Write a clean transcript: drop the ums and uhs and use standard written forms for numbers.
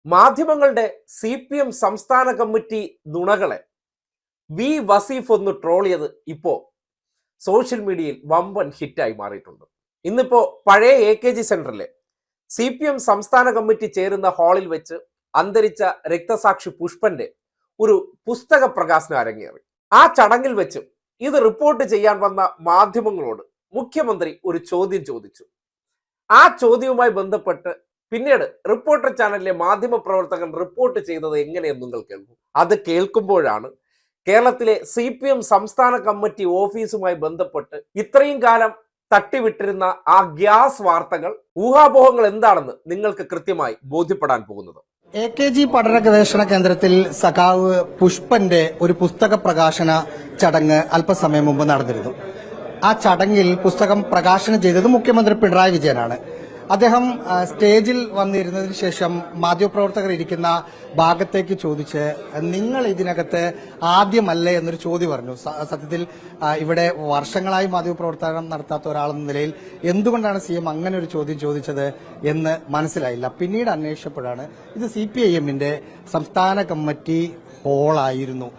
മാധ്യമങ്ങളുടെ CPM സംസ്ഥാന committee നുണകളെ V Wasif ഒന്ന് ട്രോൾ ചെയ്ത് ഇപ്പോൾ സോഷ്യൽ മീഡിയയിൽ വമ്പൻ ഹിറ്റായി മാറിയിട്ടുണ്ട്. ഇന്നിപ്പോ പഴയ AKG സെന്ററിലെ CPM സംസ്ഥാന കമ്മിറ്റി ചേരുന്ന ഹാളിൽ വെച്ച് അന്തരിച്ച രക്തസാക്ഷി പുഷ്പന്റെ ഒരു പുസ്തക പ്രകാശനം അരങ്ങേറി. ആ ചടങ്ങിൽ വെച്ച് ഇത് റിപ്പോർട്ട് ചെയ്യാൻ വന്ന മാധ്യമങ്ങളോട് മുഖ്യമന്ത്രി ഒരു ചോദ്യം ചോദിച്ചു. ആ ചോദ്യവുമായി ബന്ധപ്പെട്ട് പിന്നീട് റിപ്പോർട്ടർ ചാനലിലെ മാധ്യമ പ്രവർത്തകൻ റിപ്പോർട്ട് ചെയ്തത് എങ്ങനെയെന്ന് നിങ്ങൾ കേൾക്കും. അത് കേൾക്കുമ്പോഴാണ് കേരളത്തിലെ CPM സംസ്ഥാന കമ്മിറ്റി ഓഫീസുമായി ബന്ധപ്പെട്ട് ഇത്രയും കാലം തട്ടിവിട്ടിരുന്ന ആ ഗ്യാസ് വാർത്തകൾ, ഊഹാപോഹങ്ങൾ എന്താണെന്ന് നിങ്ങൾക്ക് കൃത്യമായി ബോധ്യപ്പെടാൻ പോകുന്നത്. AKG പഠന ഗവേഷണ കേന്ദ്രത്തിൽ സഖാവ് പുഷ്പന്റെ ഒരു പുസ്തക പ്രകാശന ചടങ്ങ് അല്പസമയം മുമ്പ് നടന്നിരുന്നു. ആ ചടങ്ങിൽ പുസ്തകം പ്രകാശനം ചെയ്തത് മുഖ്യമന്ത്രി പിണറായി വിജയനാണ്. അദ്ദേഹം സ്റ്റേജിൽ വന്നിരുന്നതിന് ശേഷം മാധ്യമപ്രവർത്തകർ ഇരിക്കുന്ന ഭാഗത്തേക്ക് ചോദിച്ച്, നിങ്ങൾ ഇതിനകത്ത് ആദ്യമല്ലേ എന്നൊരു ചോദ്യം പറഞ്ഞു. സത്യത്തിൽ ഇവിടെ വർഷങ്ങളായി മാധ്യമപ്രവർത്തനം നടത്താത്ത ഒരാളെന്ന നിലയിൽ എന്തുകൊണ്ടാണ് CM അങ്ങനെ ഒരു ചോദ്യം ചോദിച്ചത് എന്ന് മനസ്സിലായില്ല. പിന്നീട് അന്വേഷിച്ചപ്പോഴാണ് ഇത് CPIM സംസ്ഥാന കമ്മിറ്റി ഹാളായിരുന്നു.